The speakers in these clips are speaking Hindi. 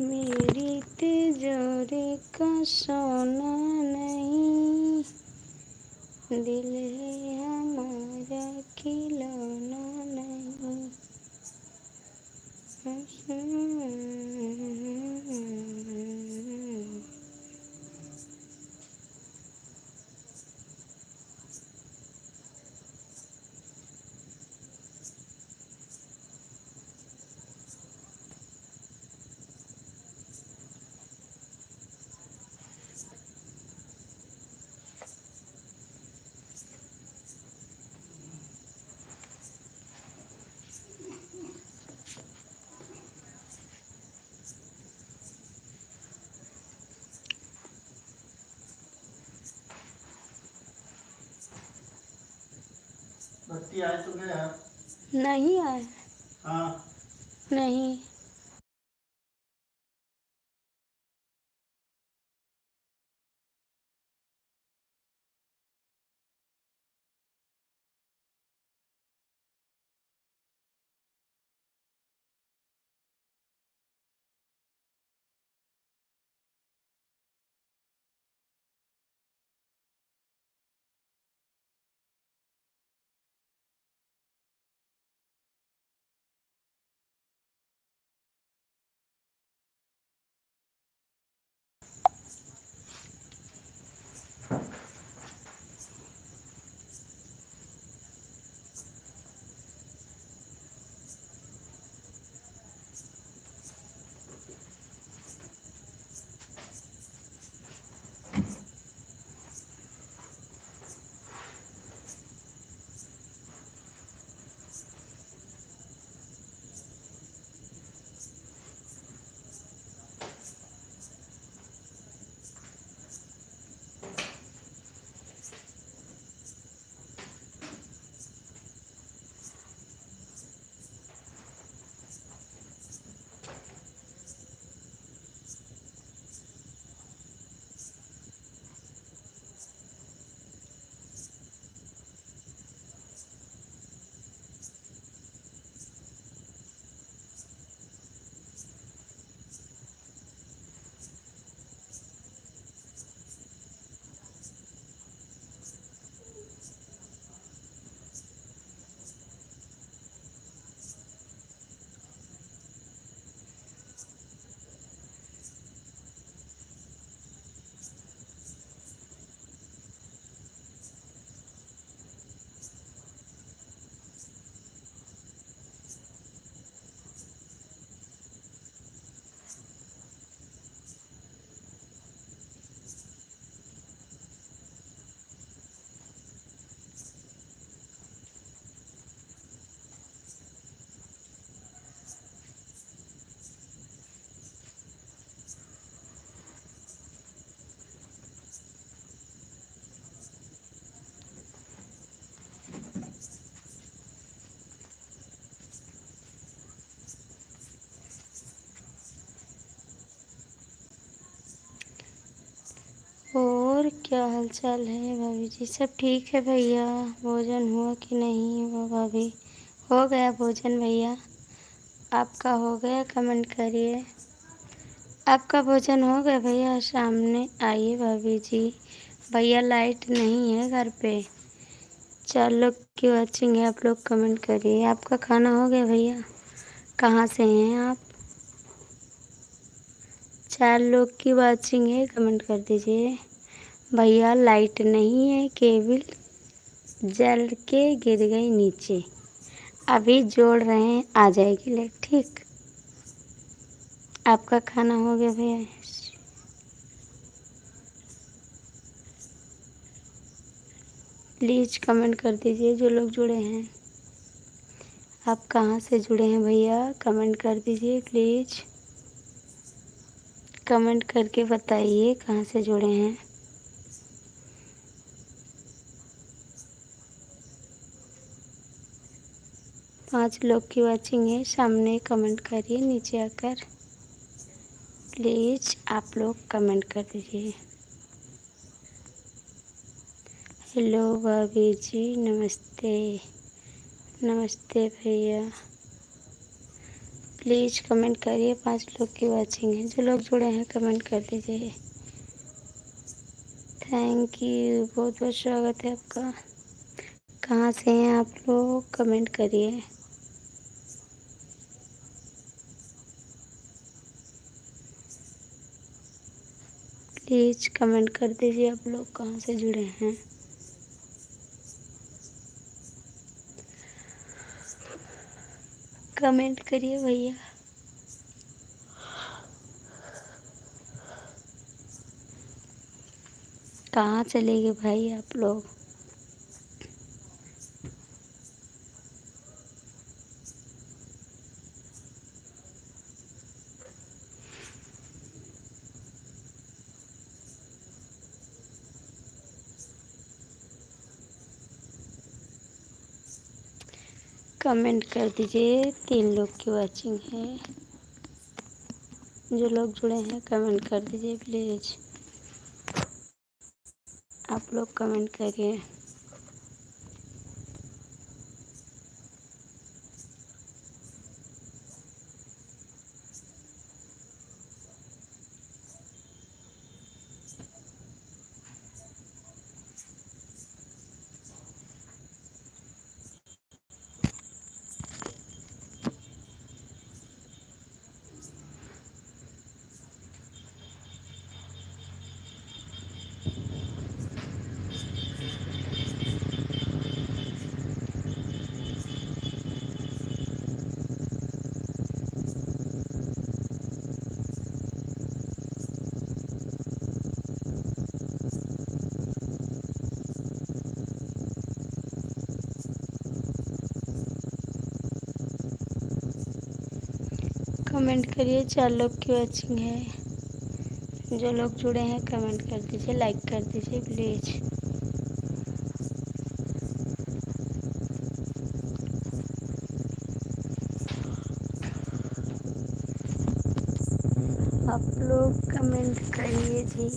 मेरी तिजोरी का सोना नहीं, दिल है हमारा खिलौना नहीं। बत्ती आए तो गया। नहीं आया। हाँ। नहीं। और क्या हालचाल है भाभी जी? सब ठीक है भैया? भोजन हुआ कि नहीं हुआ भाभी? हो गया भोजन भैया? आपका हो गया? कमेंट करिए। आपका भोजन हो गया भैया? सामने आइए भाभी जी। भैया लाइट नहीं है घर पे। 4 लोग की वॉचिंग है, आप लोग कमेंट करिए। आपका खाना हो गया भैया? कहाँ से हैं आप? 4 लोग की वॉचिंग है, कमेंट कर दीजिए। भैया लाइट नहीं है, केबल जल के गिर गई नीचे, अभी जोड़ रहे हैं, आ जाएगी लाइट। ठीक। आपका खाना हो गया भैया? प्लीज़ कमेंट कर दीजिए जो लोग जुड़े हैं। आप कहाँ से जुड़े हैं भैया? कमेंट कर दीजिए प्लीज़। कमेंट करके बताइए कहाँ से जुड़े हैं। पाँच लोग की वॉचिंग है, सामने कमेंट करिए नीचे आकर। प्लीज़ आप लोग कमेंट कर दीजिए। हेलो भाभी जी, नमस्ते। नमस्ते भैया। प्लीज़ कमेंट करिए, 5 लोग की वॉचिंग है, जो लोग जुड़े हैं कमेंट कर दीजिए। थैंक यू, बहुत बहुत स्वागत है आपका। कहाँ से हैं आप लोग, कमेंट करिए। प्लीज़ कमेंट कर दीजिए, आप लोग कहाँ से जुड़े हैं। कमेंट करिए भैया। कहाँ चले गए भाई आप लोग। कमेंट कर दीजिए, 3 लोग की वॉचिंग है, जो लोग जुड़े हैं कमेंट कर दीजिए प्लीज़। आप लोग कमेंट करिए। कमेंट करिए, 4 लोग की वॉचिंग है, जो लोग जुड़े हैं कमेंट कर दीजिए, लाइक कर दीजिए प्लीज़। आप लोग कमेंट करिए जी।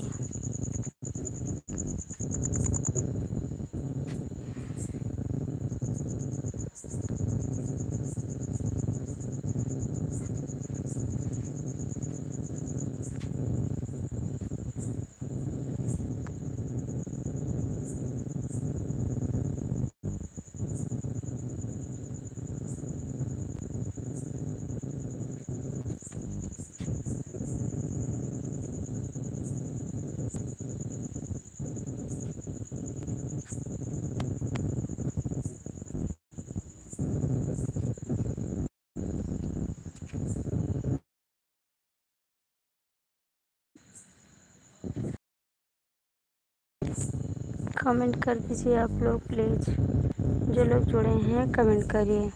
कमेंट कर दीजिए आप लोग प्लीज़, जो लोग जुड़े हैं कमेंट करिए।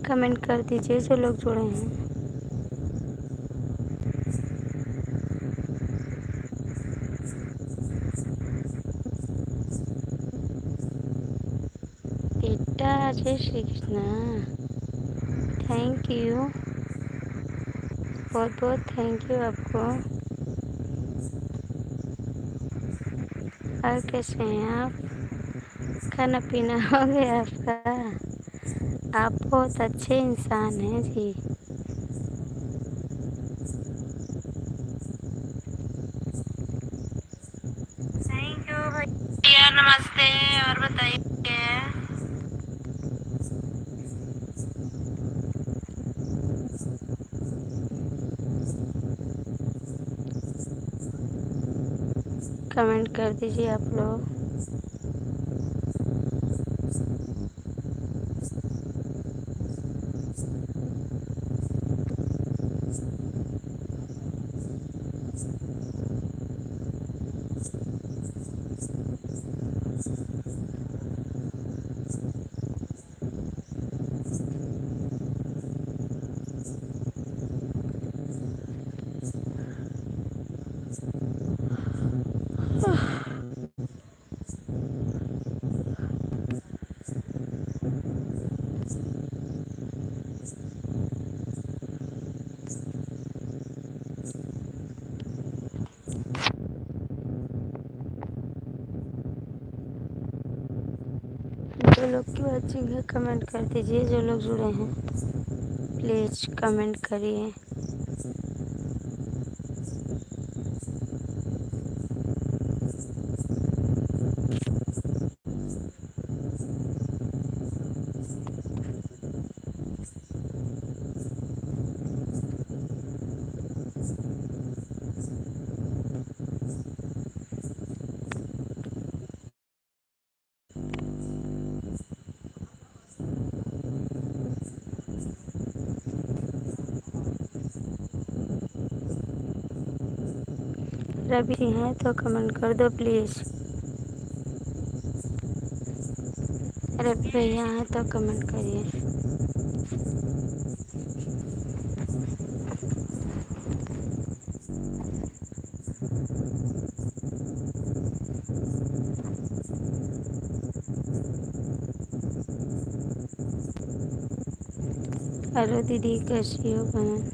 कमेंट कर दीजिए, जो लोग जुड़े हैं। बेटा जय श्री कृष्णा, थैंक यू, बहुत बहुत थैंक यू आपको। और कैसे हैं आप, खाना पीना हो गया आपका। आप बहुत अच्छे इंसान हैं जी। थैंक यू भैया, नमस्ते। और बताइए। कमेंट कर दीजिए आप लोग। जो लोग की वॉचिंग है कमेंट कर दीजिए। जो लोग जुड़े हैं प्लीज़ कमेंट करिए। रवि हैं तो कमेंट कर दो प्लीज़। रवि भैया हैं तो कमेंट करिए। हेलो दीदी, कैसी हो बहन?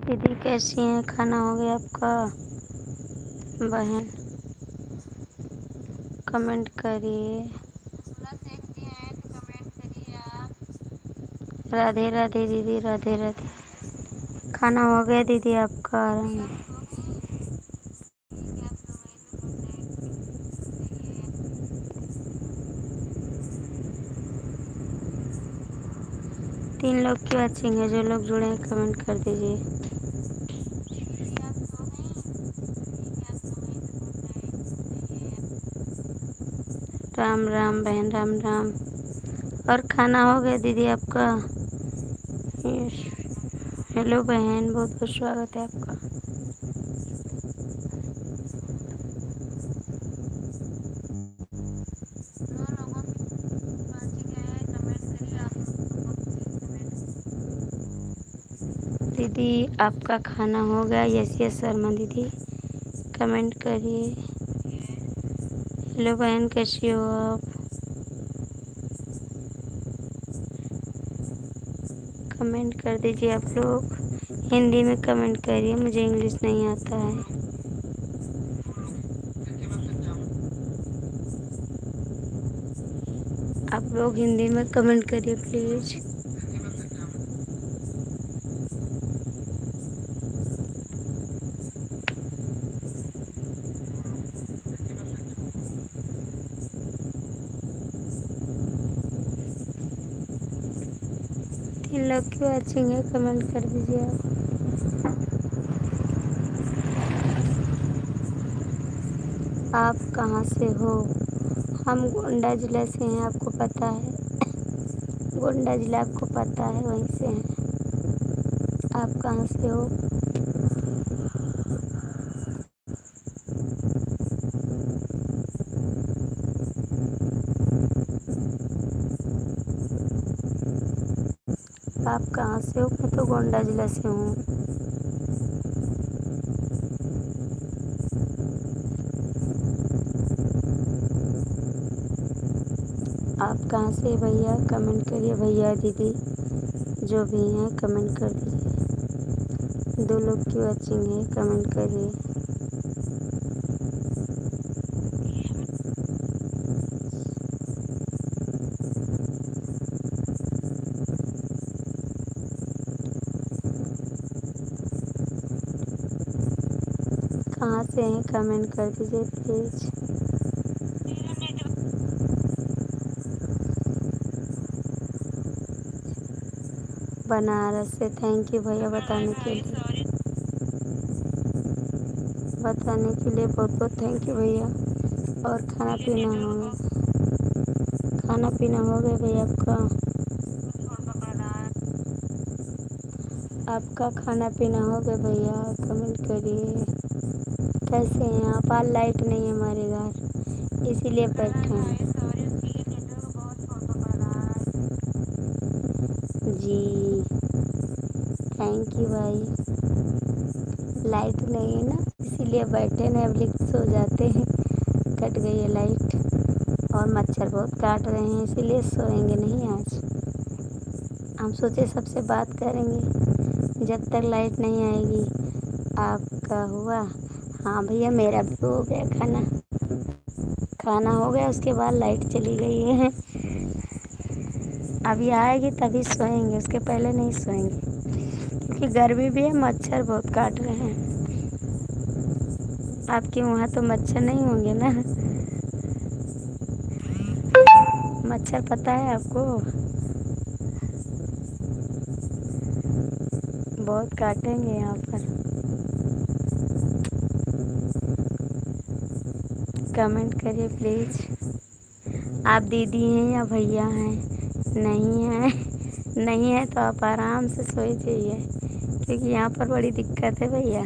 दीदी कैसी हैं? खाना हो गया आपका? बहन कमेंट करिए। राधे राधे दीदी, राधे राधे। खाना हो गया दीदी आपका? 3 लोग की वॉचिंग है। जो लोग जुड़े हैं कमेंट कर दीजिए। राम राम बहन, राम राम। और खाना हो गया दीदी आपका? यस। हेलो बहन, बहुत बहुत स्वागत है आपका। दीदी आपका खाना हो गया? यस यस शर्मा दीदी, कमेंट करिए। हेलो बहन, कैसी हो आप? कमेंट कर दीजिए आप लोग। हिंदी में कमेंट करिए, मुझे इंग्लिश नहीं आता है। आप लोग हिंदी में कमेंट करिए प्लीज़। इन लोग की वॉचिंग है, कमेंट कर दीजिए आप कहाँ से हो? हम गोंडा ज़िला से हैं, आपको पता है। गोंडा ज़िला आपको पता है, वहीं से हैं। आप कहाँ से हो? आप कहाँ से हो? मैं तो गोंडा ज़िला से हूँ। आप कहाँ से भैया? कमेंट करिए भैया दीदी, जो भी हैं कमेंट कर दीजिए। 2 लोग की वॉचिंग है, कमेंट करिए। कहाँ से हैं कमेंट कर दीजिए प्लीज़। बनारस से, थैंक यू भैया बताने के लिए, बहुत बहुत थैंक यू भैया। और खाना पीना हो गया भैया आपका खाना पीना हो गया भैया, कमेंट करिए। कैसे हैं आप? आज लाइट नहीं है हमारे घर, इसीलिए बैठे हैं जी। थैंक यू भाई। लाइट नहीं है ना, इसीलिए बैठे ना, अब सो जाते हैं। कट गई है लाइट और मच्छर बहुत काट रहे हैं, इसीलिए सोएंगे नहीं आज। हम सोचे सबसे बात करेंगे जब तक लाइट नहीं आएगी। आपका हुआ? हाँ भैया मेरा भी हो गया खाना हो गया, उसके बाद लाइट चली गई है। अभी आएगी तभी सोएंगे, उसके पहले नहीं सोएंगे क्योंकि गर्मी भी है, मच्छर बहुत काट रहे हैं। आपके वहाँ तो मच्छर नहीं होंगे ना? मच्छर पता है आपको? बहुत काटेंगे यहाँ पर। कमेंट करिए प्लीज़। आप दीदी हैं या भैया हैं? नहीं है तो आप आराम से सोए जाइए क्योंकि यहाँ पर बड़ी दिक्कत है भैया।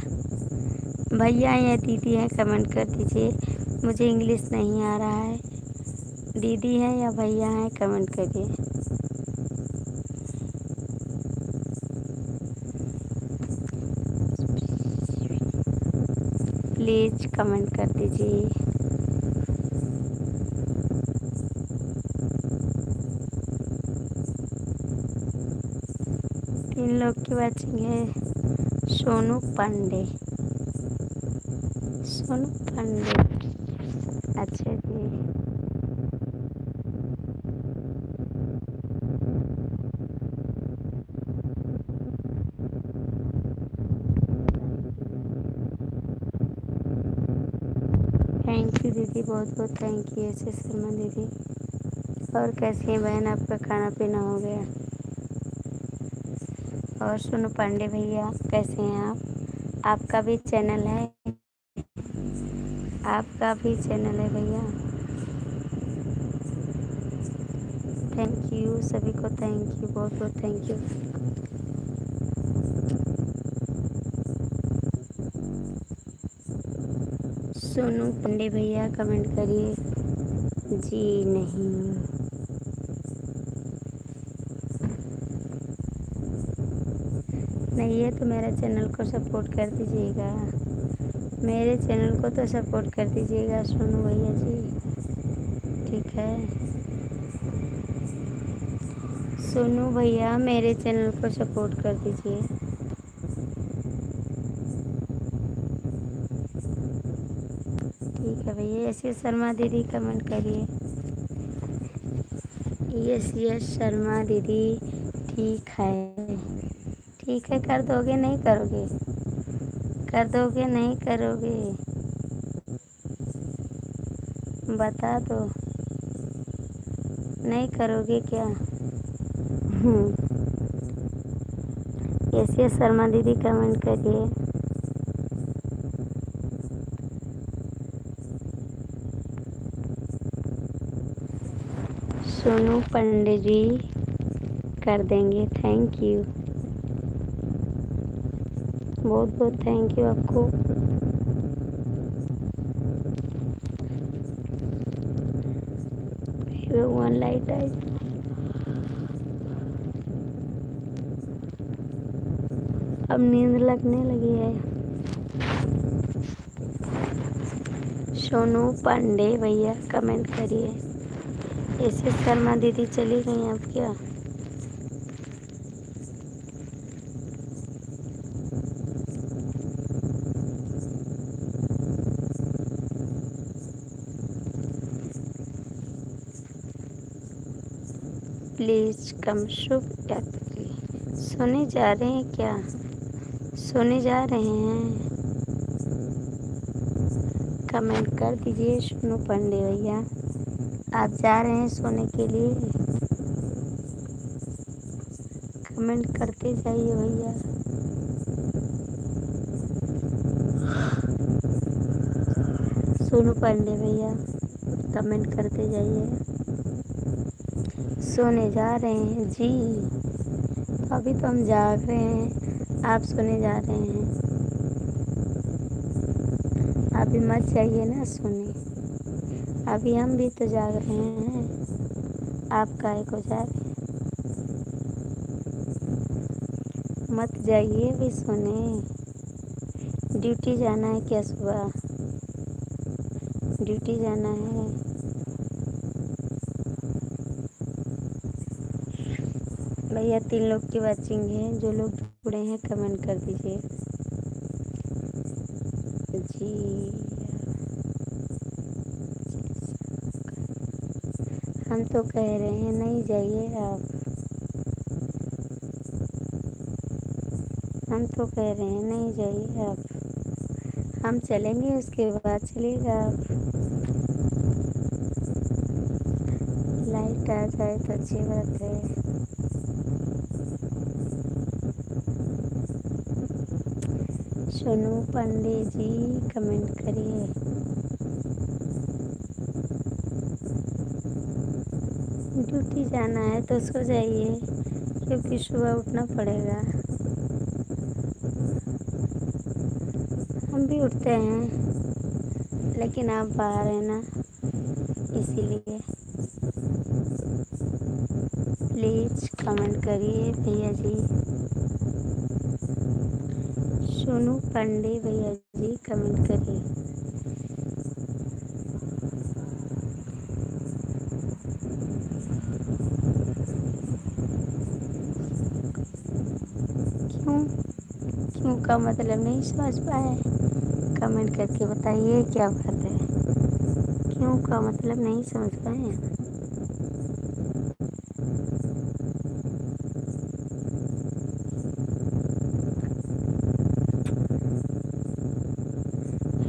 भैया हैं या दीदी हैं कमेंट कर दीजिए, मुझे इंग्लिश नहीं आ रहा है। दीदी हैं या भैया हैं कमेंट करिए। प्लीज़ कमेंट कर दीजिए। तीन लोग की वाचिंग है। सोनू पांडे, अच्छा जी। थैंक यू दीदी, बहुत बहुत थैंक यू ऐसे शर्मा दीदी। और कैसी हैं बहन, आपका खाना पीना हो गया? और सोनू पांडे भैया कैसे हैं आप? आपका भी चैनल है? भैया। थैंक यू सभी को, थैंक यू, बहुत बहुत थैंक यू। सोनू पांडे भैया कमेंट करिए। जी नहीं है तो मेरे चैनल को सपोर्ट कर दीजिएगा, मेरे चैनल को तो सपोर्ट कर दीजिएगा सोनू भैया जी, ठीक है? सोनू भैया मेरे चैनल को सपोर्ट कर दीजिए। ठीक है भैया। यस शर्मा दीदी कमेंट करिए। यस शर्मा दीदी, ठीक है। कर दोगे नहीं करोगे? कर दोगे नहीं करोगे? बता दो, नहीं करोगे क्या? यस शर्मा दीदी कमेंट करिए। सोनू पांडे जी कर देंगे, थैंक यू, बहुत बहुत थैंक यू आपको। भगवान लाइट आई, अब नींद लगने लगी है। सोनू पांडे भैया कमेंट करिए। ऐसे शर्मा दीदी चली गई अब क्या? प्लीज़ कम शुभ यात्री। सोने जा रहे हैं क्या? सोने जा रहे हैं? कमेंट कर दीजिए सोनू पांडे भैया। आप जा रहे हैं सोने के लिए? कमेंट करते जाइए भैया। सोनू पांडे भैया कमेंट करते जाइए। सोने जा रहे हैं जी? तो अभी तो हम जाग रहे हैं, आप सोने जा रहे हैं। अभी मत जाइए ना सोने, अभी हम भी तो जाग रहे हैं। आप काहे को जा रहे हैं? मत जाइए अभी सोने। ड्यूटी जाना है क्या? सुबह ड्यूटी जाना है। भैया 3 लोग की वाचिंग है, जो लोग जुड़े हैं कमेंट कर दीजिए जी। हम तो कह रहे हैं नहीं जाइए आप, हम तो कह रहे हैं नहीं जाइए आप। हम चलेंगे उसके बाद चलिएगा आप। लाइट आ जाए तो अच्छी बात है। सोनू पांडे जी कमेंट करिए। ड्यूटी जाना है तो सो जाइए, क्योंकि सुबह उठना पड़ेगा। हम भी उठते हैं, लेकिन आप बाहर हैं ना, इसीलिए। प्लीज़ कमेंट करिए भैया जी। सोनू पांडे भैया जी कमेंट करिए। क्यों क्यों का मतलब नहीं समझ पाए? कमेंट करके बताइए क्या बात है। क्यों का मतलब नहीं समझ पाए?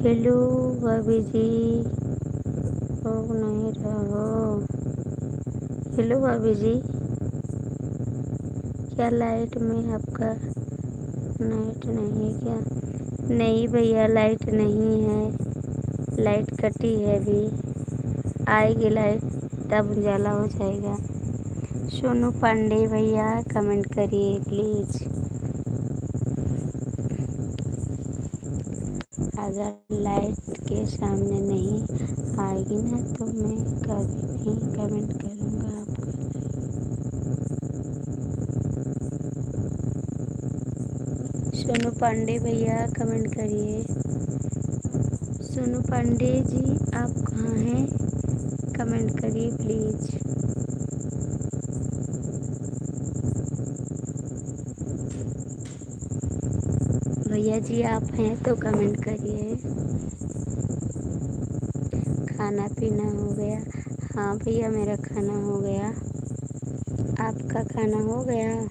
हेलो भाभी जी, हो नहीं रहो। हेलो भाभी जी, क्या लाइट में आपका नेट नहीं है क्या? नहीं भैया लाइट नहीं है, लाइट कटी है अभी। आएगी लाइट तब उजाला हो जाएगा। सोनू पांडे भैया कमेंट करिए प्लीज़। अगर लाइट के सामने नहीं आएगी ना तो मैं कभी नहीं कमेंट करूँगा आपका। सोनू पांडे भैया कमेंट करिए। सोनू पांडे जी आप कहाँ हैं? कमेंट करिए प्लीज़। भैया जी आप हैं तो कमेंट करिए। खाना पीना हो गया? हाँ भैया मेरा खाना हो गया। आपका खाना हो गया?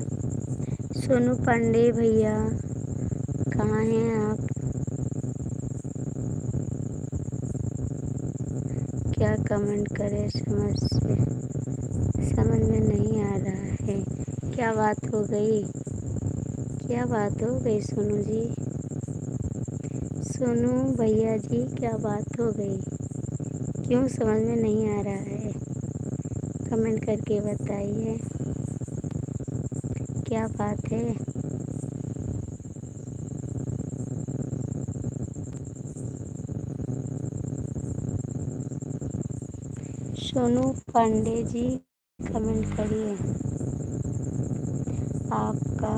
सोनू पांडे भैया कहाँ हैं आप? क्या कमेंट करें समझ में नहीं आ रहा है। क्या बात हो गई? क्या बात हो गई सोनू जी? सोनू भैया जी क्या बात हो गई? क्यों समझ में नहीं आ रहा है? कमेंट करके बताइए क्या बात है। सोनू पांडे जी कमेंट करिए। आपका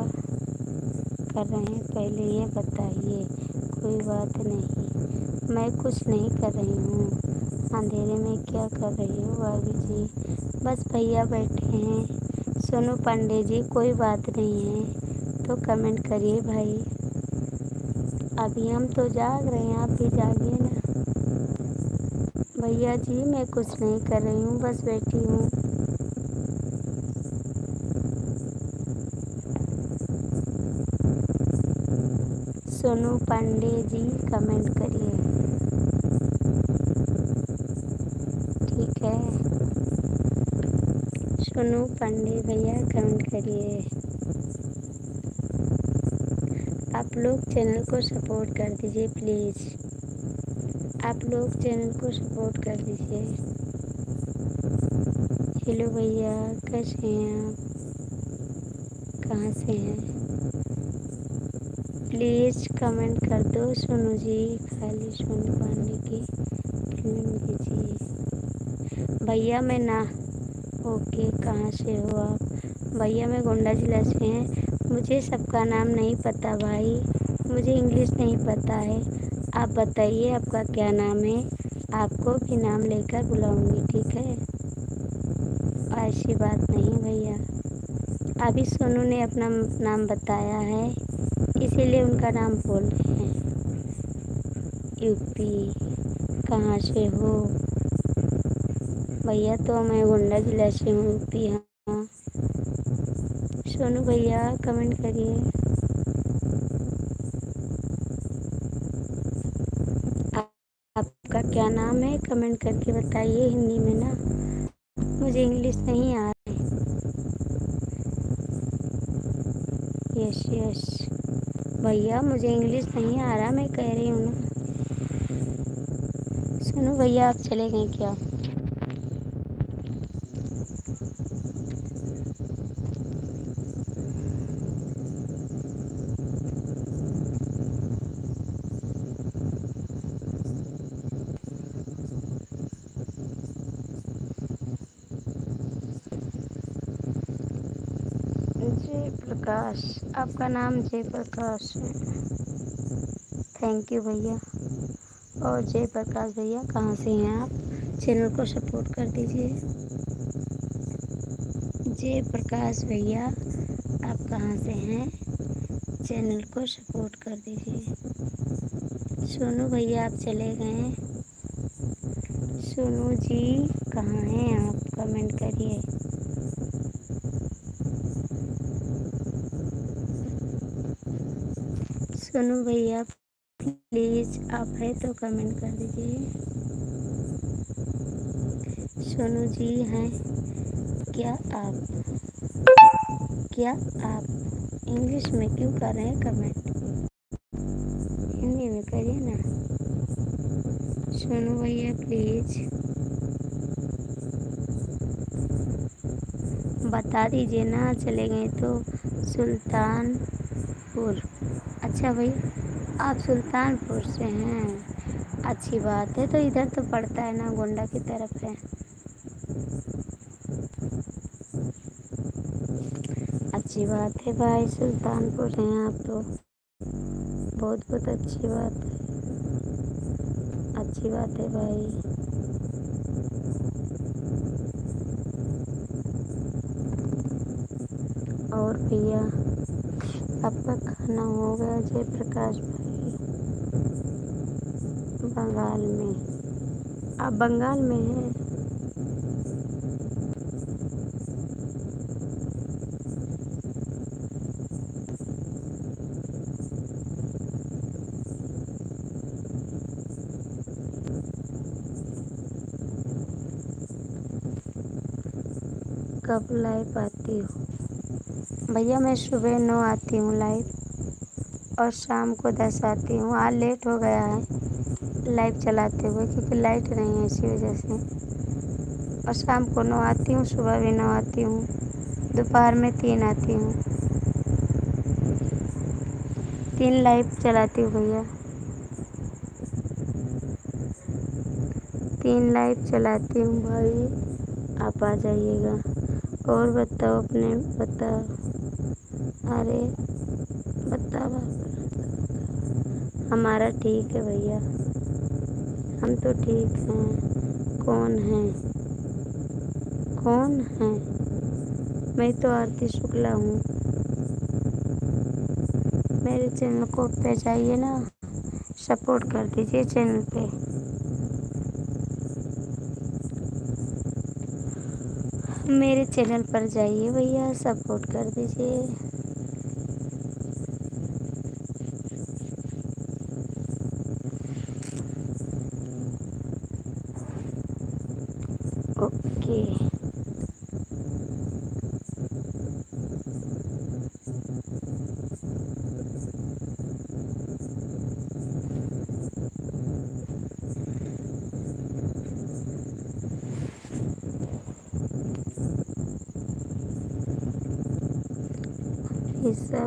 कर रहे हैं पहले ये बताइए। कोई बात नहीं, मैं कुछ नहीं कर रही हूँ। अंधेरे में क्या कर रही हो भाभी जी? बस भैया बैठे हैं। सोनू पांडे जी कोई बात नहीं है तो कमेंट करिए भाई। अभी हम तो जाग रहे हैं, आप भी जागिए ना। भैया जी मैं कुछ नहीं कर रही हूँ, बस बैठी हूँ। सोनू पांडे जी कमेंट करिए। सोनू पांडे भैया कमेंट करिए। आप लोग चैनल को सपोर्ट कर दीजिए प्लीज़। आप लोग चैनल को सपोर्ट कर दीजिए। हेलो भैया, कैसे हैं आप? कहाँ से हैं? प्लीज़ कमेंट कर दो। सोनू जी खाली सोनू पांडे की फिल्म दीजिए। भैया मैं ना ओके, कहाँ से हो आप? भैया मैं गोंडा जिला से हैं। मुझे सबका नाम नहीं पता भाई, मुझे इंग्लिश नहीं पता है। आप बताइए आपका क्या नाम है, आपको भी नाम लेकर बुलाऊंगी, ठीक है? ऐसी बात नहीं भैया, अभी सोनू ने अपना नाम बताया है इसीलिए उनका नाम बोल रहे हैं। यूपी कहाँ से हो? भैया तो मैं गोंडा जिला से हूँ, यूपी। हाँ सोनू भैया कमेंट करिए। आपका क्या नाम है कमेंट करके बताइए हिंदी में ना, मुझे इंग्लिश नहीं आ रहा है। यस यस भैया, मुझे इंग्लिश नहीं आ रहा, मैं कह रही हूँ ना। सोनू भैया आप चले गए क्या? जय प्रकाश, आपका नाम जय प्रकाश है। थैंक यू भैया। और जय प्रकाश भैया कहाँ से हैं आप? चैनल को सपोर्ट कर दीजिए। जय प्रकाश भैया आप कहाँ से हैं? चैनल को सपोर्ट कर दीजिए। सोनू भैया आप चले गए। सोनू जी कहाँ हैं आप? कमेंट करिए। सोनू भैया प्लीज़ आप है तो कमेंट कर दीजिए। सोनू जी हैं क्या आप? क्या आप इंग्लिश में क्यों कर रहे हैं कमेंट? हिंदी में करिए ना। सोनू भैया प्लीज़ बता दीजिए ना, चले गए तो। सुल्तानपुर, अच्छा भैया आप सुल्तानपुर से हैं, अच्छी बात है। तो इधर तो पड़ता है ना, गोंडा की तरफ है। अच्छी बात है भाई, सुल्तानपुर से हैं आप तो बहुत बहुत अच्छी बात है। अच्छी बात है भाई। और भैया आपका खाना हो गया? जय प्रकाश भाई बंगाल में, आप बंगाल में हैं? कब लाइव आती हो? भैया मैं सुबह 9 आती हूँ लाइव और शाम को 10 आती हूँ। आज लेट हो गया है लाइव चलाते हुए क्योंकि लाइट नहीं है, इसी वजह से। और शाम को 9 आती हूँ, सुबह भी 9 आती हूँ, दोपहर में 3 आती हूँ। 3 लाइव चलाती हूँ भैया, 3 लाइव चलाती हूँ भाई, आप आ जाइएगा। और बताओ, अपने बताओ। अरे बताओ, हमारा ठीक है भैया, हम तो ठीक हैं। कौन है? कौन है? मैं तो आरती शुक्ला हूँ। मेरे चैनल को पे जाइए ना, सपोर्ट कर दीजिए चैनल पे। मेरे चैनल पर जाइए भैया, सपोर्ट कर दीजिए। ओके हिस्सा।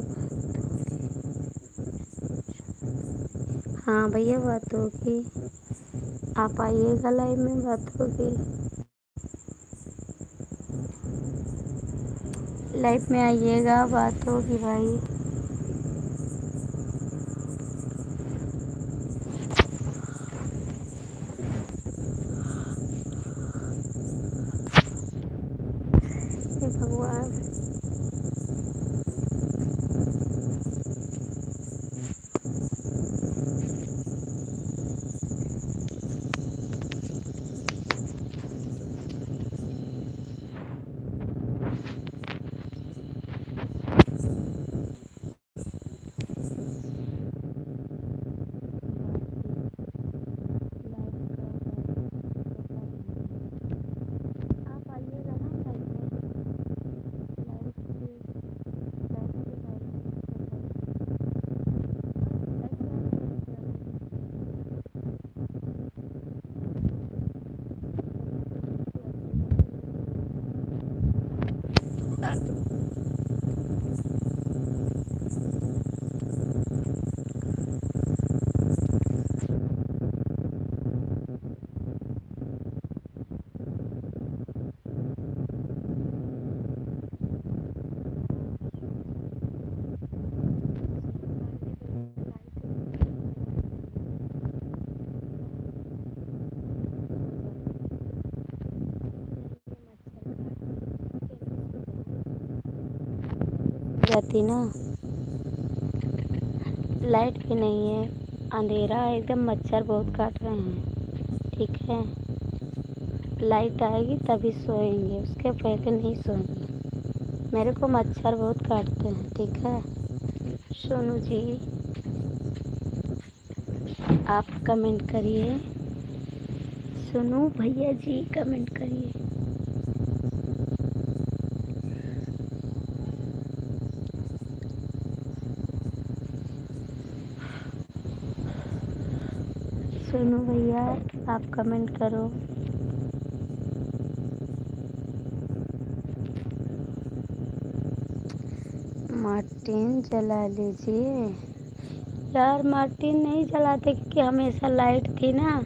हाँ भैया बात होगी, आप आइएगा लाइव में, बात होगी। लाइव में आइएगा, बात होगी भाई। हे भगवान, आप आइएगा ना लाइव जाती ना। लाइट भी नहीं है, अंधेरा है एकदम, मच्छर बहुत काट रहे हैं। ठीक है, लाइट आएगी तभी सोएंगे, उसके पहले नहीं सोएंगे। मेरे को मच्छर बहुत काटते हैं। ठीक है सोनू जी, आप कमेंट करिए। सोनू भैया जी कमेंट करिए। सोनू भैया आप कमेंट करो। मार्टिन जला लीजिए यार। मार्टिन नहीं जलाते क्योंकि हमेशा लाइट थी ना,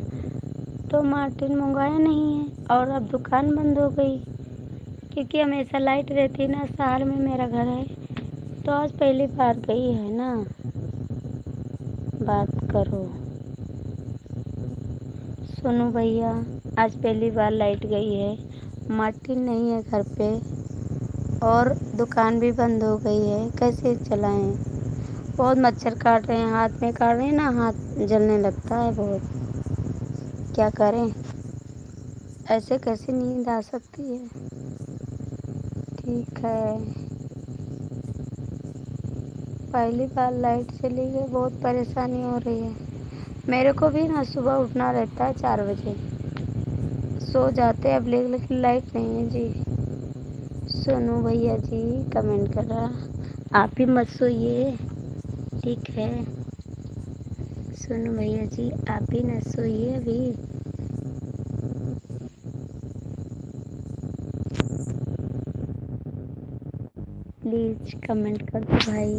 तो मार्टिन मंगाया नहीं है। और अब दुकान बंद हो गई क्योंकि हमेशा लाइट रहती ना। शहर में मेरा घर है, तो आज पहली बार गई है ना। बात करो सोनू भैया, आज पहली बार लाइट गई है, मार्टिन नहीं है घर पे, और दुकान भी बंद हो गई है। कैसे चलाएं? बहुत मच्छर काट रहे हैं, हाथ में काट रहे हैं ना, हाथ जलने लगता है बहुत। क्या करें? ऐसे कैसे नींद आ सकती है? ठीक है, पहली बार लाइट चली गई, बहुत परेशानी हो रही है। मेरे को भी ना सुबह उठना रहता है 4 बजे, सो जाते अब, लेकिन लाइट नहीं है जी। सोनू भैया जी कमेंट कर रहा, आप भी मत सोइए। ठीक है सोनू भैया जी, आप भी न सोइए अभी। प्लीज कमेंट कर दो भाई।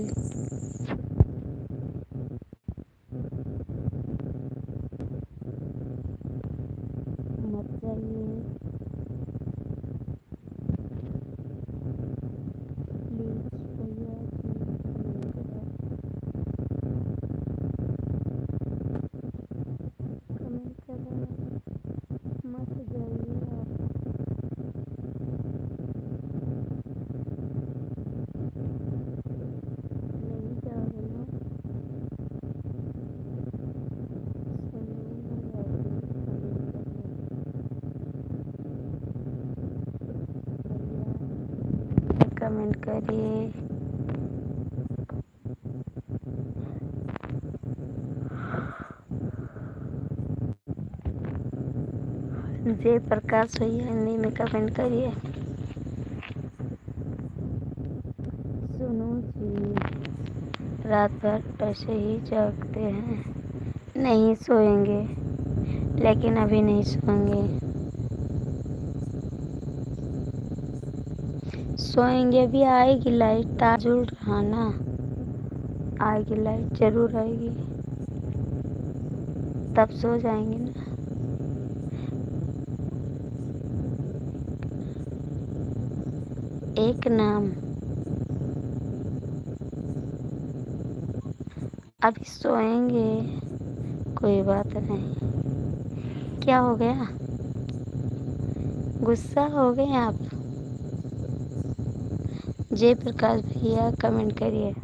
मत जाइए प्लीज भैया जी, कमेंट करो, मत जाइए आप। नहीं जाओगे ना कमेंट करिए। जय प्रकाश भैया हिंदी में कमेंट करिए। सुनो जी, रात भर ऐसे ही जागते हैं, नहीं सोएंगे, लेकिन अभी नहीं सोएंगे। सोएंगे, अभी आएगी लाइट, तार जुड़ रहा ना, आएगी लाइट, जरूर आएगी, तब सो जाएंगे ना। एक नाम, अभी सोएंगे, कोई बात नहीं। क्या हो गया, गुस्सा हो गए आप? जयप्रकाश भैया कमेंट करिए।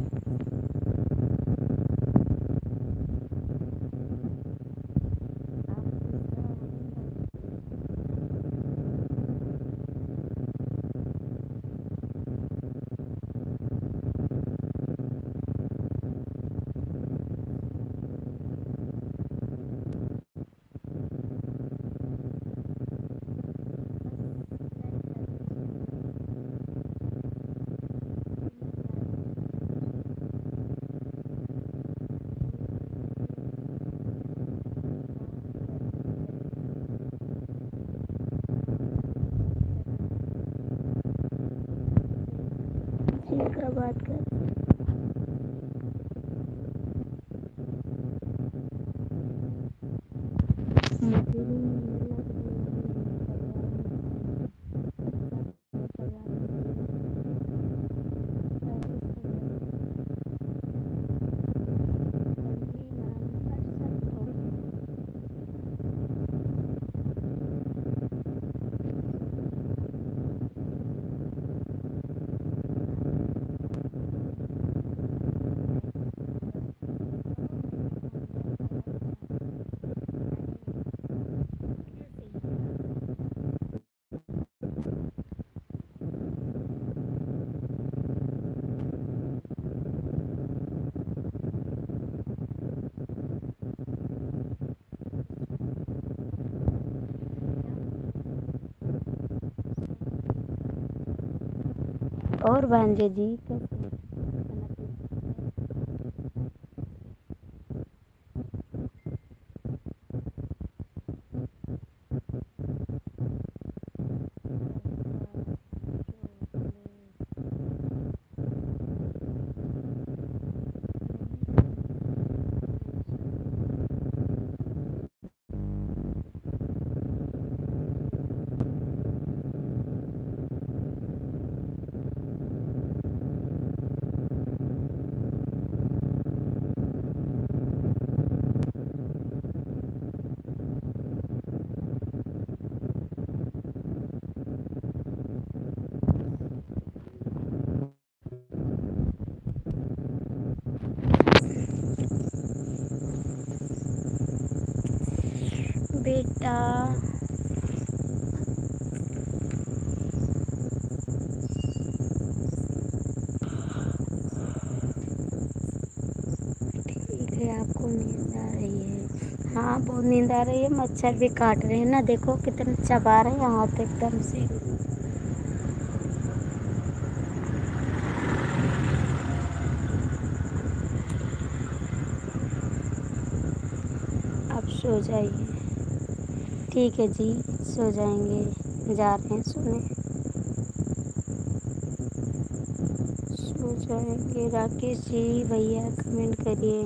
का बात कर, मुझे भी नींद लग और भांजे जी कैसे हैं? बेटा ठीक है, आपको नींद आ रही है? हाँ बहुत नींद आ रही है, मच्छर भी काट रहे हैं ना, देखो कितने चबा रहे हैं हाथ एकदम से। अब सो जाइए, ठीक है जी, सो जाएंगे, जा रहे हैं सोने, सो जाएंगे। राकेश जी भैया कमेंट करिए।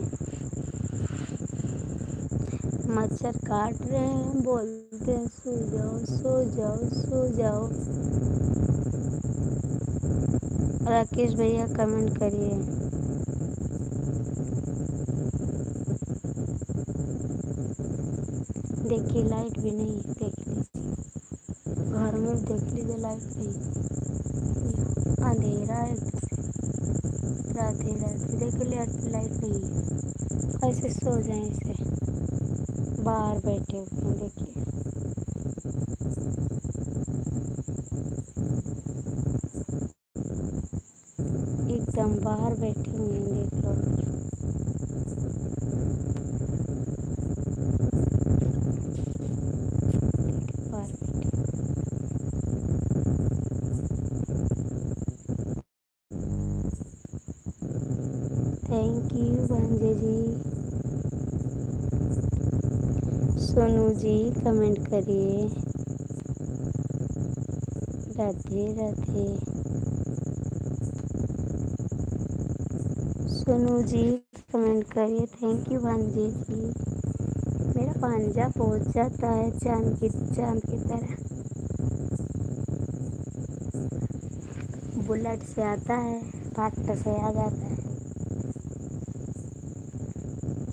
मच्छर काट रहे हैं, बोलते हैं सो जाओ सो जाओ सो जाओ। राकेश भैया कमेंट करिए। देखिए लाइट भी नहीं है, देख लीजिए घर में, देख लीजिए लाइट नहीं, अंधेरा है, राधे राधे, देखिए लाइट नहीं है। ऐसे सो जाए, इसे बाहर बैठे हुए हैं, देखिए एकदम बाहर बैठे हुए हैं, देख लो बाहर बैठे। थैंक यू भांजे जी। सोनू जी कमेंट करिए। राधे राधे। सोनू जी कमेंट करिए। थैंक यू भांजी जी। मेरा भांजा पहुंच जाता है चांद की तरह। बुलेट से आता है, ट्रैक्टर से आ जाता है,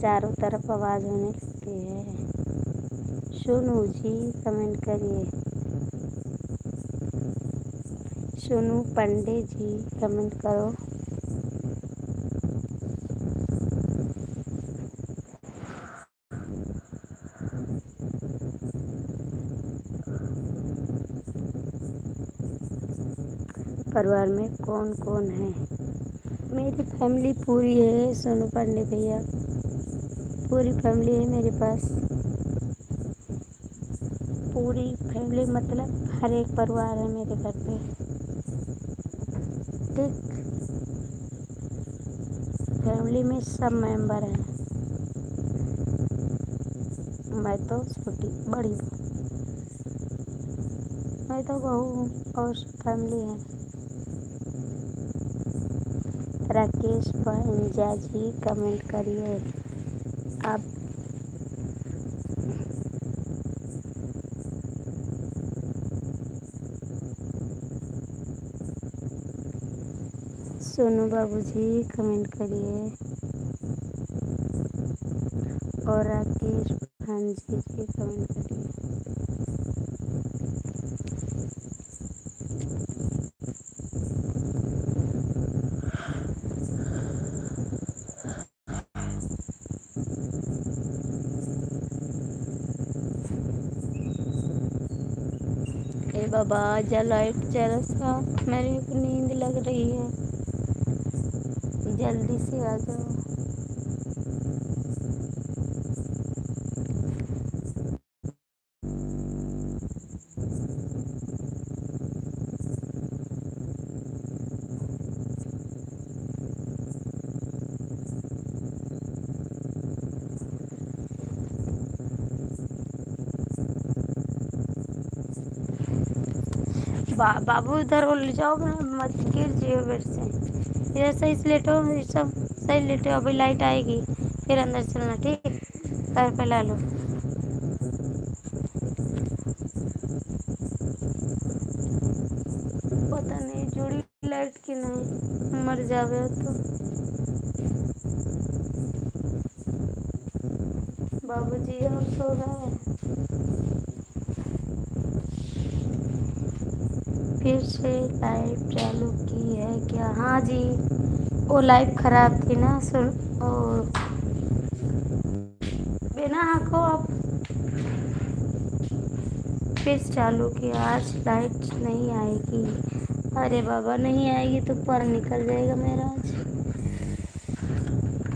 चारों तरफ आवाज़ होने लगती है। सोनू जी कमेंट करिए। सोनू पांडे जी कमेंट करो। परिवार में कौन कौन है? मेरी फैमिली पूरी है सोनू पांडे भैया, पूरी फैमिली है मेरे पास। पूरी फैमिली मतलब हर एक परिवार है मेरे घर पे। ठीक, फैमिली में सब मेंबर हैं। मैं तो छोटी बड़ी हूँ, मैं तो बहू हूँ और फैमिली है। राकेश पंजा जी कमेंट करिए। आप सोनू बाबू जी कमेंट करिए और राकेश भांजी जी कमेंट करिए। ए बाबा जा लाइट जरा सा, मेरे को नींद लग रही है, जल्दी से आ जाओ। बाबू इधर वो ले जाओ ना, मत गिर जियो बेड से। इधर सही से लेटो, सब सही लेटो। अभी लाइट आएगी फिर अंदर चलना, ठीक? पैर फैला लो। पता नहीं जुड़ी लाइट की नहीं, मर जावे तो। बाबूजी हम सो गए, फिर से लाइव चालू की है क्या? हाँ जी, वो लाइव खराब थी ना, सुन। और बिना आँखों आप फिर चालू किया। आज लाइट नहीं आएगी। अरे बाबा, नहीं आएगी तो पर निकल जाएगा मेरा आज।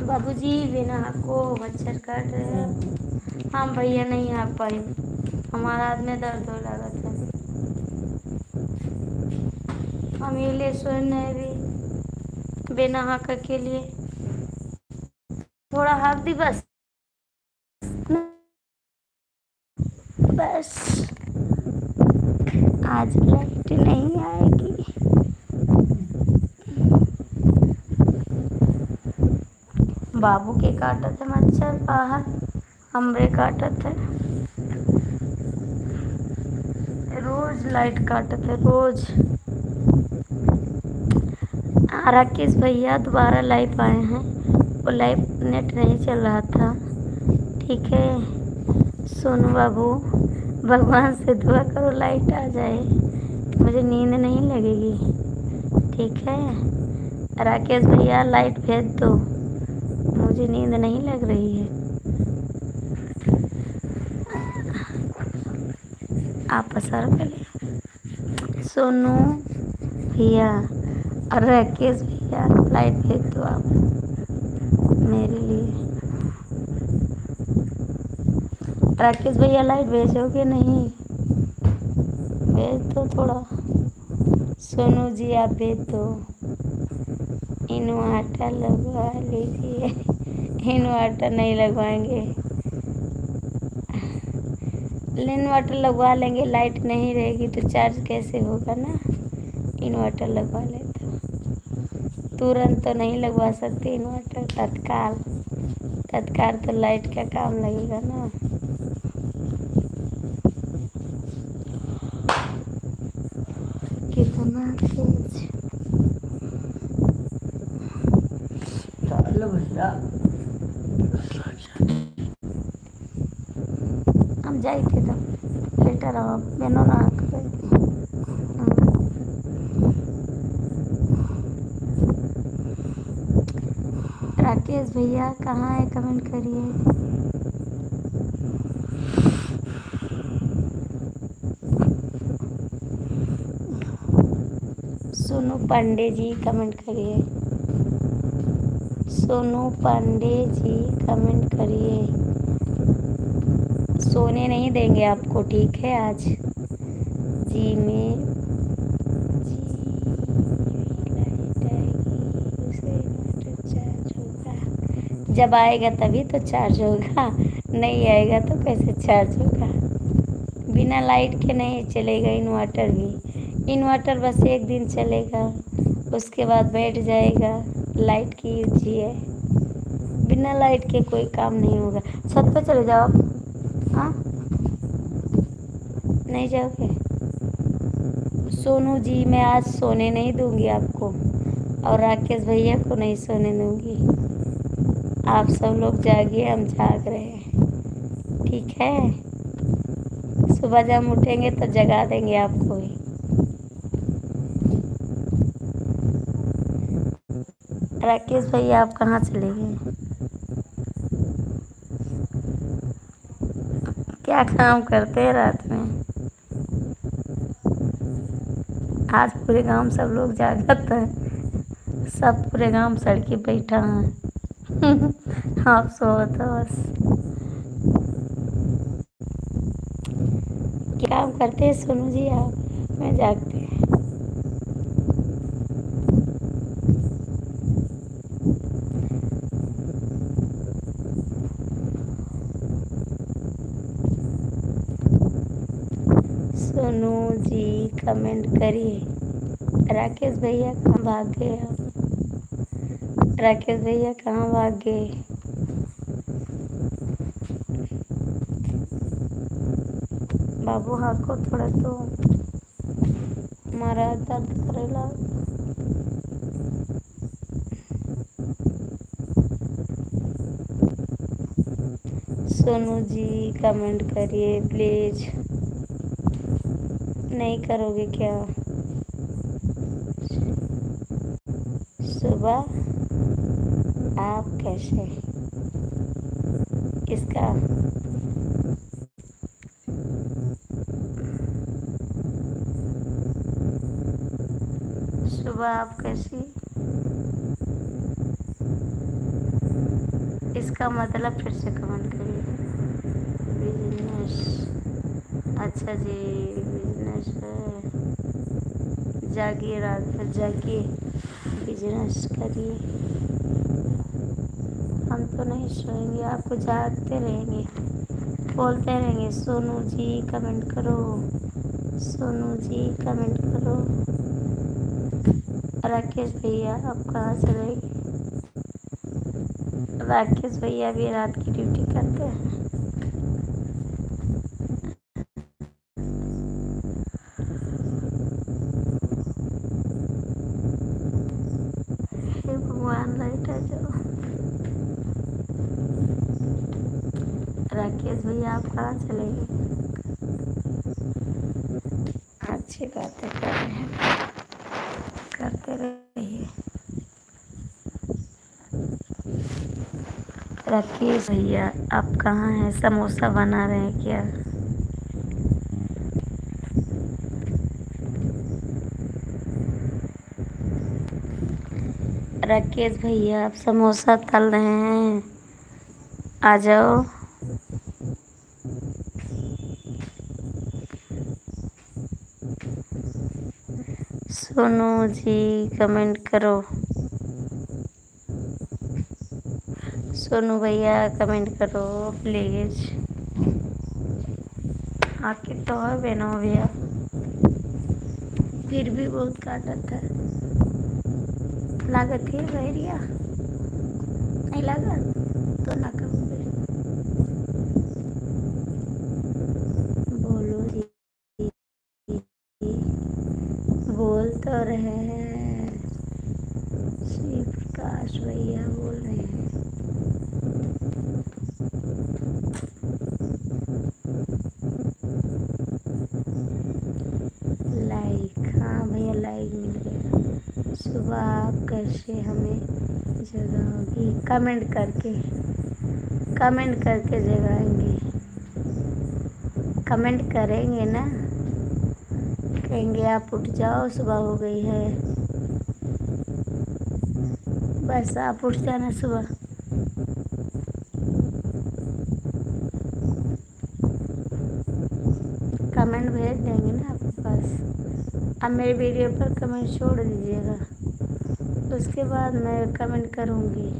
बाबूजी बिना आँखों मच्छर काट रहे हैं। हम भैया नहीं आ पाए, हमारा हाथ में दर्द हो लगा था। हम ये ले सोने भी बिना आँख के लिए थोड़ा हाथ दी बस, बस आज लाइट नहीं आएगी। बाबू के काटा थे मच्छर बाहर, हमरे काटा थे। रोज लाइट काटे थे रोज। राकेश भैया दोबारा लाइव आए हैं, वो लाइव नेट नहीं चल रहा था, ठीक है? सोनू बाबू भगवान से दुआ करो लाइट आ जाए, मुझे नींद नहीं लगेगी, ठीक है? राकेश भैया लाइट भेज दो, मुझे नींद नहीं लग रही है। आप असर पहले सोनू भैया और राकेश भैया लाइट भेज दो आप मेरे लिए। राकेश भैया लाइट भेजोगे नहीं? भेज दो थोड़ा। सोनू जी आप भेज दो। इन्वर्टर लगवा लीजिए। इन्वर्टर नहीं लगवाएंगे, इन्वर्टर लगवा लेंगे, लाइट नहीं रहेगी तो चार्ज कैसे होगा ना। इन्वर्टर लगवा लेते तुरंत तो नहीं लगवा सकते इन्वर्टर, तत्काल तत्काल तो लाइट का काम लगेगा ना। कितना तेज चलो भैया हम जाए थे तो लेटर आओ बेनो ना राकेश भैया कहाँ है, कमेंट करिए। सोनू पांडे जी कमेंट करिए। सोनू पांडे जी कमेंट करिए। सोने नहीं देंगे आपको, ठीक है। आज जी में लाइट आएगी उसे इन्वर्टर चार्ज होगा, जब आएगा तभी तो चार्ज होगा, नहीं आएगा तो कैसे चार्ज होगा। बिना लाइट के नहीं चलेगा इन्वर्टर भी। इन्वर्टर बस एक दिन चलेगा, उसके बाद बैठ जाएगा। लाइट की यूज ही है, बिना लाइट के कोई काम नहीं होगा। छत पे चले जाओ आप। हाँ नहीं जाओगे? सोनू जी मैं आज सोने नहीं दूंगी आपको, और राकेश भैया को नहीं सोने दूंगी। आप सब लोग जागिए, हम जाग रहे हैं, ठीक है। सुबह जब हम उठेंगे तो जगा देंगे आपको भी। राकेश भैया आप कहाँ चले गए? क्या काम करते हैं रात में? आज पूरे गांव सब लोग जागत है, सब पूरे गांव सड़की बैठा है। आप सोते हो बस। क्या काम करते हैं सोनू जी आप? मैं जागते हैं। सोनू जी कमेंट करिए। राकेश भैया कहाँ भाग गए आप? राकेश भैया कहाँ भाग गए? बाबू हाको थोड़ा तो, हमारा दर्द करेला। सोनू जी कमेंट करिए प्लीज। नहीं करोगे क्या? सुबह आप कैसे इसका सुबह आप कैसी, इसका मतलब फिर से कमेंट करिए। बिजनेस, अच्छा जी बिजनेस है, जागिए रात भर जागिए, बिजनेस करिए। हम तो नहीं सोएंगे, आपको जागते रहेंगे, बोलते रहेंगे सोनू जी कमेंट करो, सोनू जी कमेंट करो। राकेश भैया आप कहाँ चले गए? राकेश भैया भी रात की ड्यूटी करते हैं। हे भगवान लाइट आ जाओ। राकेश भैया आप कहाँ चले गए? अच्छी बातें कर रहे हैं, करते रहिए। राकेश भैया आप कहाँ हैं? समोसा बना रहे हैं क्या? राकेश भैया आप समोसा तल रहे हैं, आ जाओ। सोनू जी कमेंट करो। सोनू भैया कमेंट करो प्लीज। आके तो है बहनों भैया, फिर भी बहुत काटत है। लागत है भैरिया नहीं लगा तो ना करूँ फिर। बोलो जी, बोल तो रहे हैं। श्री प्रकाश भैया बोल रहे हैं। लाइक, हाँ भैया लाइक मिल गया। सुबह आप कैसे हमें जगाओगी? कमेंट करके जगाएंगे। कमेंट करेंगे ना, कहेंगे आप उठ जाओ सुबह हो गई है, बस आप उठ जाना सुबह। कमेंट भेज देंगे ना आपके पास। अब मेरे वीडियो पर कमेंट छोड़ दीजिएगा, उसके बाद मैं कमेंट करूँगी।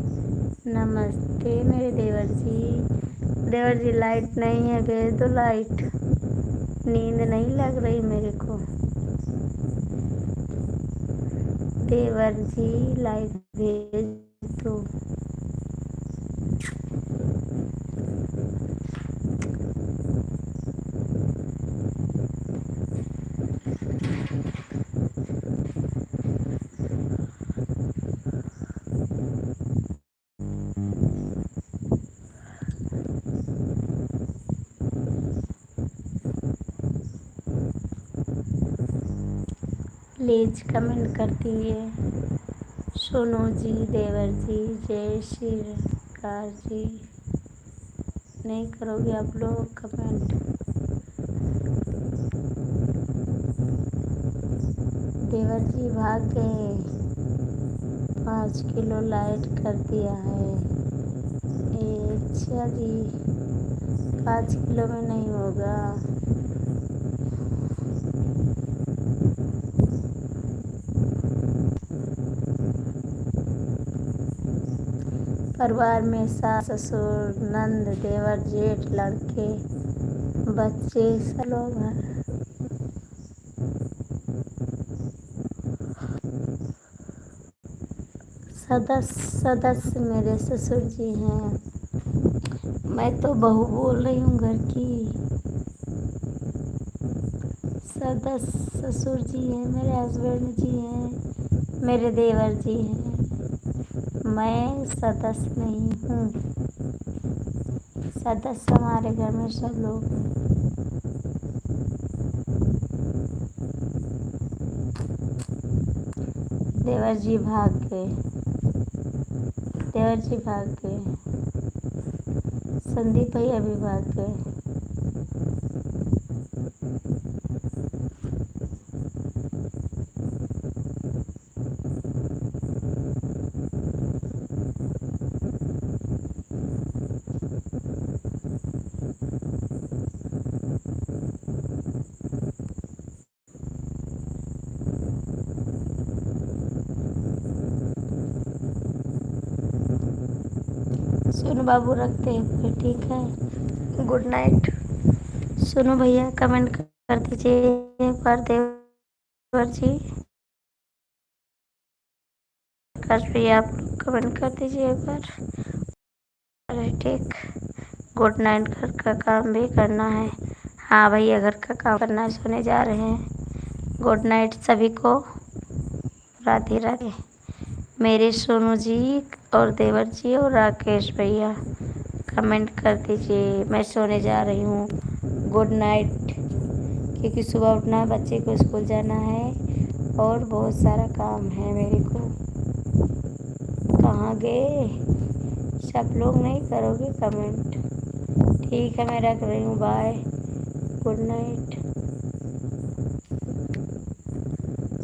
नमस्ते मेरे देवर जी लाइट नहीं है, भेज दो लाइट। नींद नहीं लग रही मेरे को। देवर जी लाइट भेज दो। प्लीज कमेंट कर दीजिए। सोनू जी, देवर जी, जय श्री प्रकाश जी, नहीं करोगे आप लोग कमेंट? देवर जी भाग गए, 5 किलो लाइट कर दिया है। अच्छा जी, 5 किलो में नहीं होगा। परिवार में सास ससुर नंद देवर जेठ लड़के बच्चे सब लोग हैं। सदस्य मेरे ससुर जी हैं। मैं तो बहू बोल रही हूँ घर की। सदस्य ससुर जी हैं, मेरे हस्बैंड जी हैं, मेरे देवर जी हैं। मैं सदस्य नहीं हूँ। सदस्य हमारे घर में सब लोग हैं। देवर जी भाग गए, देवर जी भाग गए, संदीप भैया भी भाग गए। सोनू बाबू रखते हैं फिर, ठीक है, गुड नाइट। सोनू भैया कमेंट कर दीजिए एक बार। देवर जी, प्रकाश भैया आप लोग कमेंट कर दीजिए एक बार। अरे ठीक, गुड नाइट। घर का काम भी करना है। हाँ भैया घर का काम करना है, सोने जा रहे हैं। गुड नाइट सभी को, राधे राधे। मेरे सोनू जी और देवर जी और राकेश भैया कमेंट कर दीजिए। मैं सोने जा रही हूँ, गुड नाइट, क्योंकि सुबह उठना है, बच्चे को स्कूल जाना है और बहुत सारा काम है मेरे को। कहाँ गए सब लोग? नहीं करोगे कमेंट? ठीक है मैं रख रही हूँ, bye, good night.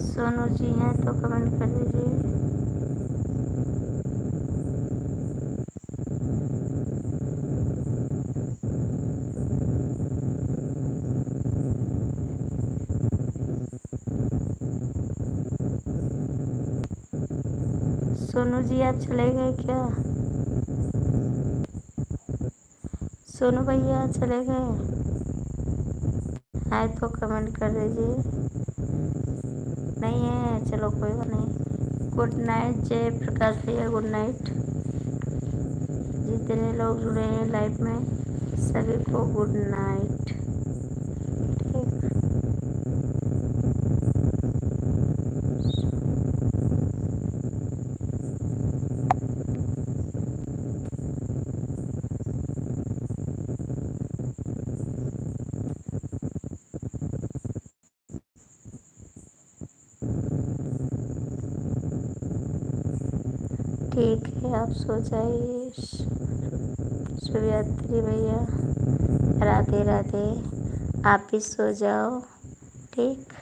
Sonu ji हैं तो कमेंट कर दीजिए। सोनू जी आप चले गए क्या? सोनू भैया चले गए है तो कमेंट कर दीजिए। नहीं है, चलो कोई बात नहीं। गुड नाइट जय प्रकाश भैया, गुड नाइट। जितने लोग जुड़े हैं लाइव में सभी को गुड नाइट। ठीक है, आप सो जाइए। शुभयात्री भैया राधे राधे, आप भी सो जाओ। ठीक,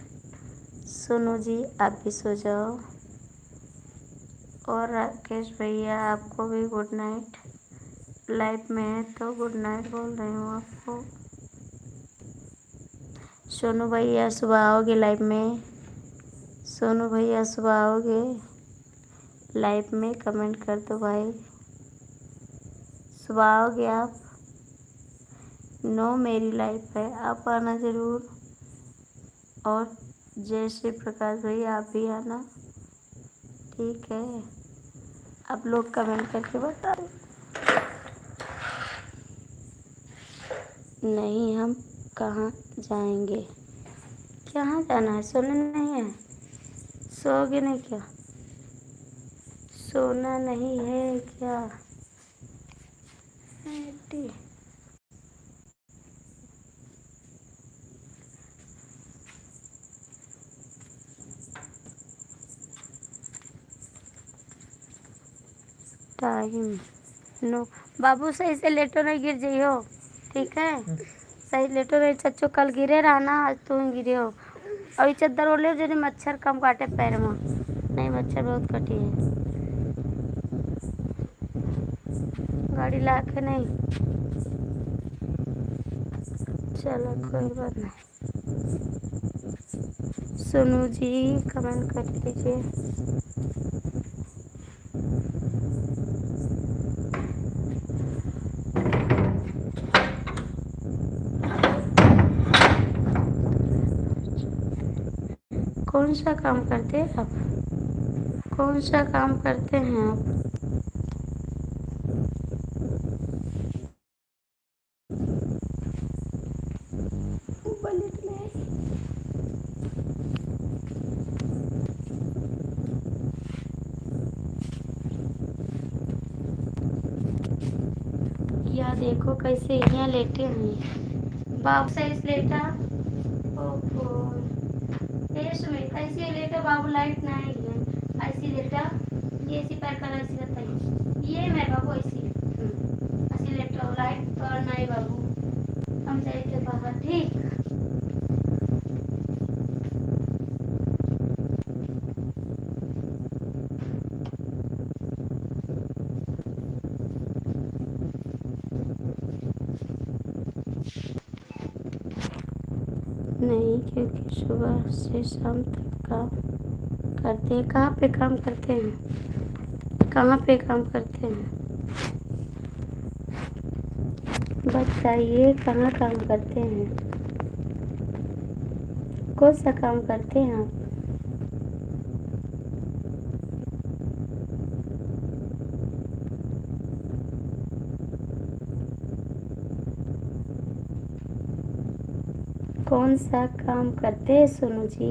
सोनू जी आप भी सो जाओ। और राकेश भैया आपको भी गुड नाइट। लाइव में है तो गुड नाइट बोल रही हूँ आपको। सोनू भैया सुबह आओगे लाइव में? सोनू भैया सुबह आओगे लाइव में? कमेंट कर दो भाई, सुबह आओगे आप? नो मेरी लाइफ है, आप आना ज़रूर। और जय श्री प्रकाश भैया आप भी आना। ठीक है, आप लोग कमेंट करके बता दो। नहीं, हम कहाँ जाएंगे? कहाँ जाना है? सोना नहीं है? सोओगे नहीं क्या? सोना नहीं है क्या? टाइम नो बाबू, सही से लेटो नहीं गिर जाइयो। ठीक है, सही लेटो नहीं। चच्चो कल गिरे रहा ना, आज तुम गिरे हो। और ये चद्दर ओढ़ ले जो मच्छर कम काटे पैर में। नहीं, मच्छर बहुत कटी है। गाड़ी ला के नहीं, चलो कोई बात नहीं। सोनू जी कमेंट कर दीजिए। कौन सा काम करते हैं आप? कौन सा काम करते हैं आप? या देखो कैसे यहाँ लेटे हैं बाबू। सही से लेटा। ओहो, सुमित ऐसे लेटा बाबू, लाइट ना आई है। ऐसी लेटा, ये ऐसी पैर कर ऐसी बताइए। ये मैं बाबू ऐसी ऐसी लेटा, लाइट और नहीं बाबू। हम जाए बाहर। ठीक, नहीं क्योंकि सुबह से शाम तक काम करते हैं। कहाँ पे काम करते हैं? कहाँ पे काम करते हैं? बताइए कहाँ काम करते हैं? कौन सा काम करते हैं आप? कौन सा काम करते हैं सोनू जी?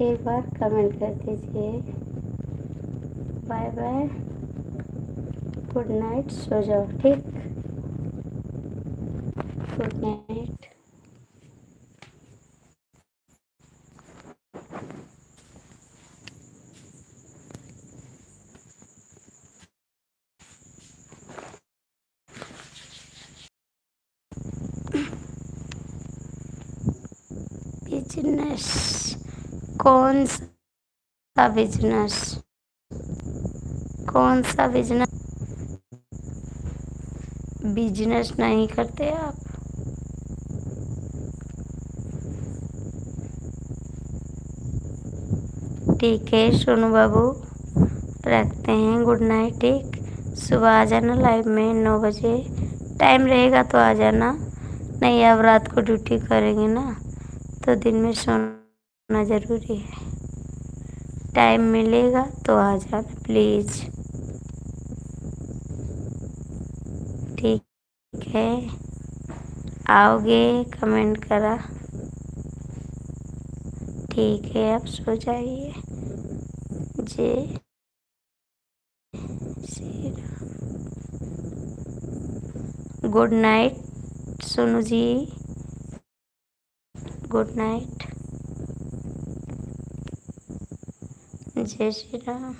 एक बार कमेंट कर दीजिए। बाय बाय, गुड नाइट, सो जाओ। ठीक, गुड नाइट। बिजनेस? कौन सा बिजनेस? कौन सा बिजनेस? बिजनेस नहीं करते आप? ठीक है सोनू बाबू, रखते हैं। Good night. ठीक, सुबह आ जाना लाइव में 9 बजे। टाइम रहेगा तो आ जाना, नहीं अब रात को ड्यूटी करेंगे ना, तो दिन में सोना ज़रूरी है। टाइम मिलेगा तो आ जाना प्लीज़। ठीक है, आओगे कमेंट करा। ठीक है, आप सो जाइए। जय Shri Ram. Good night Sonu ji, good night. जय श्री राम।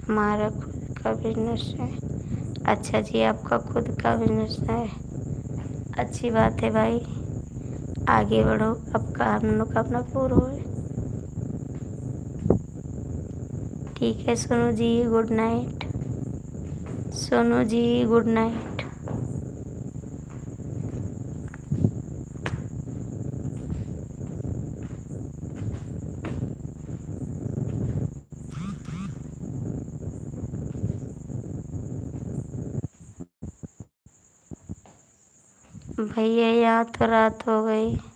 हमारा खुद का बिजनेस है। अच्छा जी, आपका खुद का बिजनेस है, अच्छी बात है भाई, आगे बढ़ो, आपका हम लोग का अपना पूरा हो। ठीक है Sonu ji, good night. Sonu ji good night. भैया यहाँ तो रात हो गई।